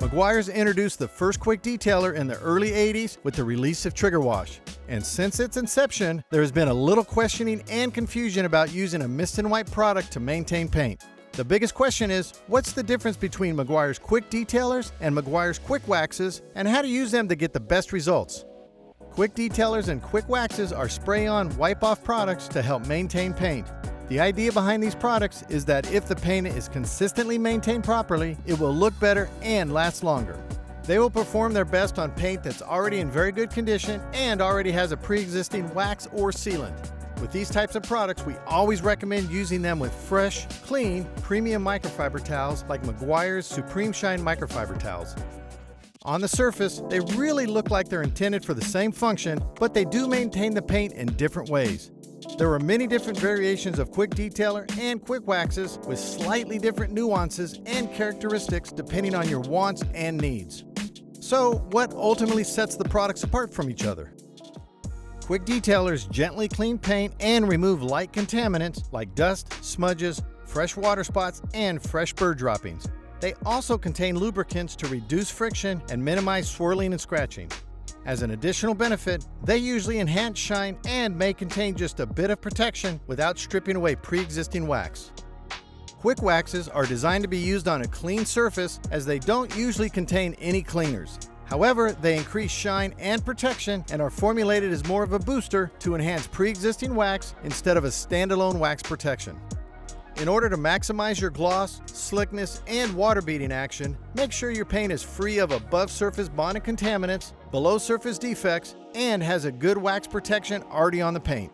Meguiar's introduced the first Quik Detailer in the early 80s with the release of Trigger Wash. And since its inception, there has been a little questioning and confusion about using a mist and wipe product to maintain paint. The biggest question is, what's the difference between Meguiar's Quik Detailers and Meguiar's Quik Waxes, and how to use them to get the best results? Quik Detailers and Quik Waxes are spray-on, wipe-off products to help maintain paint. The idea behind these products is that if the paint is consistently maintained properly, it will look better and last longer. They will perform their best on paint that's already in very good condition and already has a pre-existing wax or sealant. With these types of products, we always recommend using them with fresh, clean, premium microfiber towels like Meguiar's Supreme Shine Microfiber towels. On the surface, they really look like they're intended for the same function, but they do maintain the paint in different ways. There are many different variations of Quik Detailer and Quik Waxes with slightly different nuances and characteristics depending on your wants and needs. So, what ultimately sets the products apart from each other? Quik Detailers gently clean paint and remove light contaminants like dust, smudges, fresh water spots, and fresh bird droppings. They also contain lubricants to reduce friction and minimize swirling and scratching. As an additional benefit, they usually enhance shine and may contain just a bit of protection without stripping away pre-existing wax. Quik Waxes are designed to be used on a clean surface as they don't usually contain any cleaners. However, they increase shine and protection and are formulated as more of a booster to enhance pre-existing wax instead of a standalone wax protection. In order to maximize your gloss, slickness, and water beading action, make sure your paint is free of above-surface bonded contaminants, below-surface defects, and has a good wax protection already on the paint.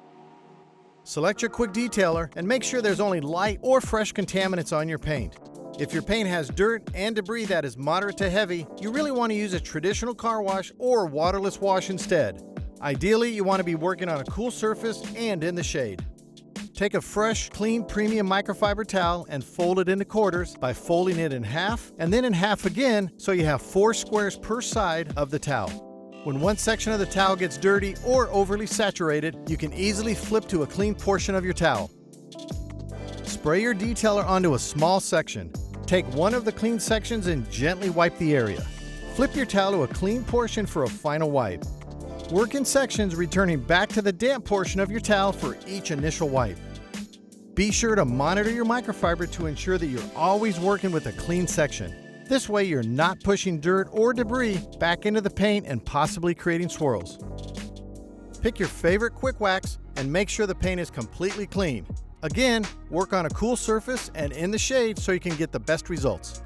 Select your Quik Detailer and make sure there's only light or fresh contaminants on your paint. If your paint has dirt and debris that is moderate to heavy, you really want to use a traditional car wash or waterless wash instead. Ideally, you want to be working on a cool surface and in the shade. Take a fresh, clean, premium microfiber towel and fold it into quarters by folding it in half and then in half again so you have 4 squares per side of the towel. When one section of the towel gets dirty or overly saturated, you can easily flip to a clean portion of your towel. Spray your detailer onto a small section. Take one of the clean sections and gently wipe the area. Flip your towel to a clean portion for a final wipe. Work in sections, returning back to the damp portion of your towel for each initial wipe. Be sure to monitor your microfiber to ensure that you're always working with a clean section. This way you're not pushing dirt or debris back into the paint and possibly creating swirls. Pick your favorite Quik Wax and make sure the paint is completely clean. Again, work on a cool surface and in the shade so you can get the best results.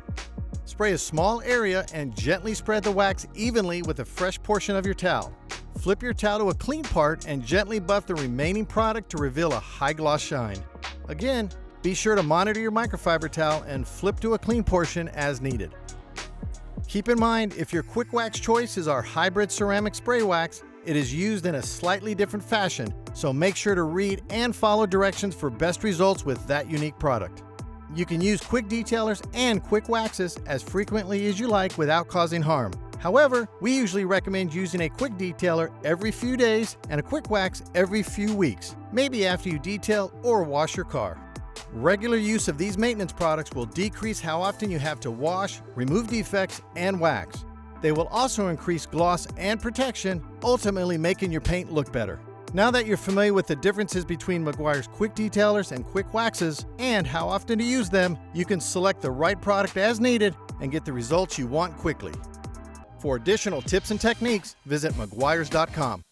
Spray a small area and gently spread the wax evenly with a fresh portion of your towel. Flip your towel to a clean part and gently buff the remaining product to reveal a high gloss shine. Again, be sure to monitor your microfiber towel and flip to a clean portion as needed. Keep in mind, if your Quik Wax choice is our hybrid ceramic spray wax, it is used in a slightly different fashion, so make sure to read and follow directions for best results with that unique product. You can use Quik Detailers and Quik Waxes as frequently as you like without causing harm. However, we usually recommend using a Quik Detailer every few days and a Quik Wax every few weeks, maybe after you detail or wash your car. Regular use of these maintenance products will decrease how often you have to wash, remove defects, and wax. They will also increase gloss and protection, ultimately making your paint look better. Now that you're familiar with the differences between Meguiar's Quik Detailers and Quik Waxes and how often to use them, you can select the right product as needed and get the results you want quickly. For additional tips and techniques, visit Meguiars.com.